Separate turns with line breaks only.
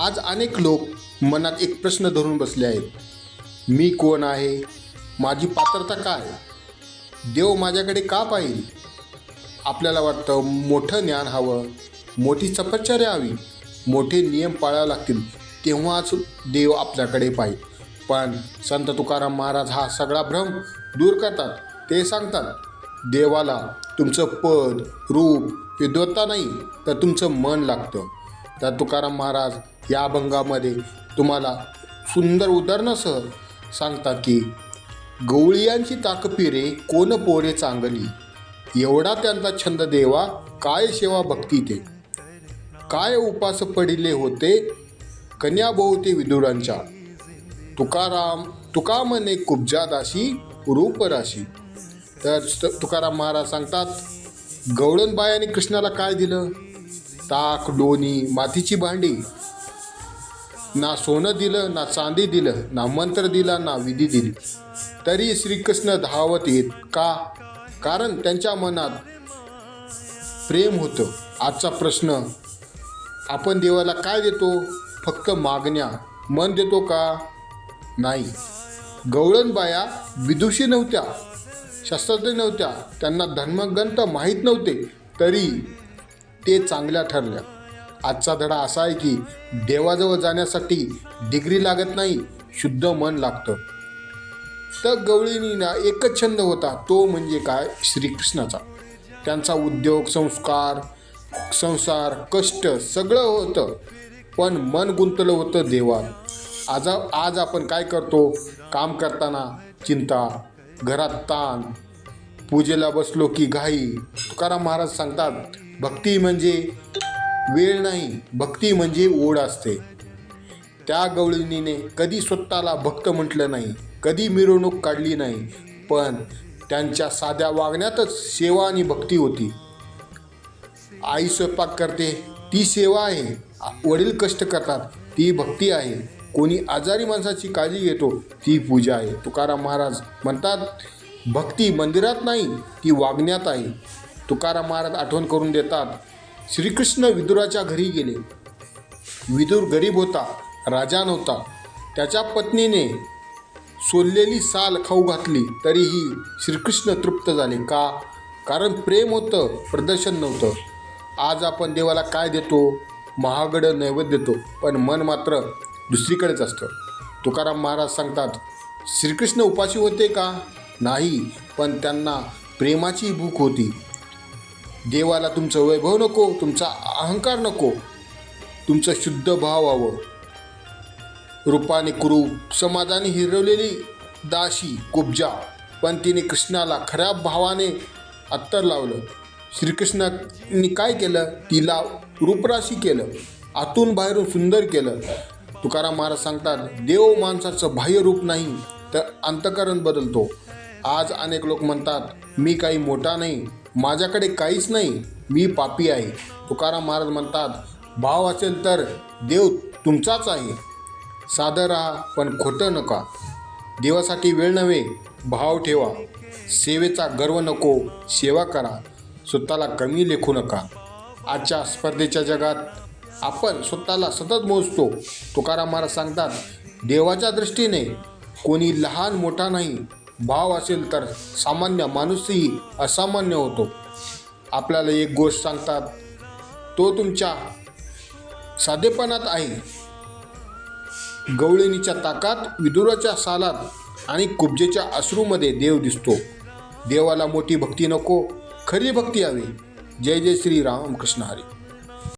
आज अनेक लोक मनात एक प्रश्न धरून बसले आहेत. मी कोण आहे? माझी पात्रता काय? देव माझ्याकडे का पाहिल? आपल्याला वाटतं मोठं ज्ञान हवं, मोठी तपश्चर्या हवी, मोठे नियम पाळावे लागतील, तेव्हाच देव आपल्याकडे पाहिल. पण संत तुकाराम महाराज हा सगळा भ्रम दूर करतात. ते सांगतात, देवाला तुमचं पद, रूप, विद्वत्ता नाही, तर तुमचं मन लागतं. तर तुकाराम महाराज या अभंगामध्ये तुम्हाला सुंदर उदाहरणासह सांगतात की गवळियांची ताकपी रे कोण पोरे चांगली, एवढा त्यांचा छंद देवा, काय सेवा भक्ती ते, काय उपास पडिले होते कन्या बहुते विदुरांच्या, तुका म्हणे कुब्जा दाशी रूप राशी. तर तुकाराम महाराज सांगतात, गवळणबायाने कृष्णाला काय दिलं? ताक, लोणी, मातीची भांडी. ना सोनं दिलं, ना चांदी दिलं, ना मंत्र दिला, ना विधी दिली, तरी श्रीकृष्ण धावत येत का? कारण त्यांच्या मनात प्रेम होतं. आजचा प्रश्न, आपण देवाला काय देतो? फक्त मागण्या. मन देतो का? नाही. गवळणबाया विदुषी नव्हत्या, शास्त्रज्ञ नव्हत्या, त्यांना धर्मग्रंथ माहीत नव्हते, तरी ते चांगल्या ठरल्या. आजचा धडा असा आहे की देवाजवळ जाण्यासाठी डिग्री लागत नाही, शुद्ध मन लागतं. तर गवळींना एकच छंद होता, तो म्हणजे काय? श्रीकृष्णाचा. त्यांचा उद्योग, संसार, कष्ट सगळं होतं, पण मन गुंतलं होतं देवात. आज आपण काय करतो? काम करताना चिंता, घरात ताण, पूजेला बसलो की घाई. तुकाराम महाराज सांगतात, भक्ती म्हणजे वेळ नाही, भक्ती म्हणजे ओढ असते. त्या गवळणीने कधी स्वतःला भक्त म्हटलं नाही, कधी मिरवणूक काढली नाही, पण त्यांच्या साध्या वागण्यातच सेवा आणि भक्ती होती. आई स्वयंपाक करते, ती सेवा आहे. वडील कष्ट करतात, ती भक्ती आहे. कोणी आजारी माणसाची काळजी घेतो, ती पूजा आहे. तुकाराम महाराज म्हणतात, भक्ती मंदिरात नाही, ती वागण्यात आहे. तुकाराम महाराज आठवण करून देतात, श्रीकृष्ण विदुराच्या घरी गेले. विदुर गरीब होता, राजा नव्हता. त्याच्या पत्नीने सोललेली साल खाऊ घातली, तरीही श्रीकृष्ण तृप्त झाले. का? कारण प्रेम होतं, प्रदर्शन नव्हतं. आज आपण देवाला काय देतो? महागडं नैवेद्य देतो, पण मन मात्र दुसरीकडेच असतं. तुकाराम महाराज सांगतात, श्रीकृष्ण उपाशी होते का? नाही, पण त्यांना प्रेमाची भूक होती. देवाला तुमचं वैभव नको, तुमचा अहंकार नको, तुमचं शुद्ध भाव हवं. रूपाने कुरूप, समाजाने हिरवलेली दाशी कुब्जा, पण तिने कृष्णाला खऱ्या भावाने अत्तर लावलं. श्रीकृष्णाने काय केलं? तिला रूपराशी केलं, आतून बाहेरून सुंदर केलं. तुकाराम महाराज सांगतात, देव माणसाचं बाह्य रूप नाही, तर अंतःकरण बदलतो. आज अनेक लोक म्हणतात, मी काही मोठा नाही, माझ्याकडे काहीच नाही, मी पापी आहे. तुकाराम महाराज म्हणतात, भाव असेल तर देव तुमचाच आहे. साधं राहा, पण खोटं नका. देवासाठी वेळ नव्हे, भाव ठेवा. सेवेचा गर्व नको, सेवा करा. स्वतःला कमी लेखू नका. आजच्या स्पर्धेच्या जगात आपण स्वतःला सतत मोजतो. तुकाराम महाराज सांगतात, देवाच्या दृष्टीने कोणी लहान मोठा नाही. भाव असेल तर सामान्य माणूसही असामान्य होतो. आपल्याला एक गोष्ट सांगतात, तो तुमच्या साधेपणात आहे. गवळणीच्या ताकात, विदुराच्या सालात आणि कुब्जेच्या अश्रूमध्ये देव दिसतो. देवाला मोठी भक्ती नको, खरी भक्ती हवी. जय जय श्री राम कृष्ण हरी.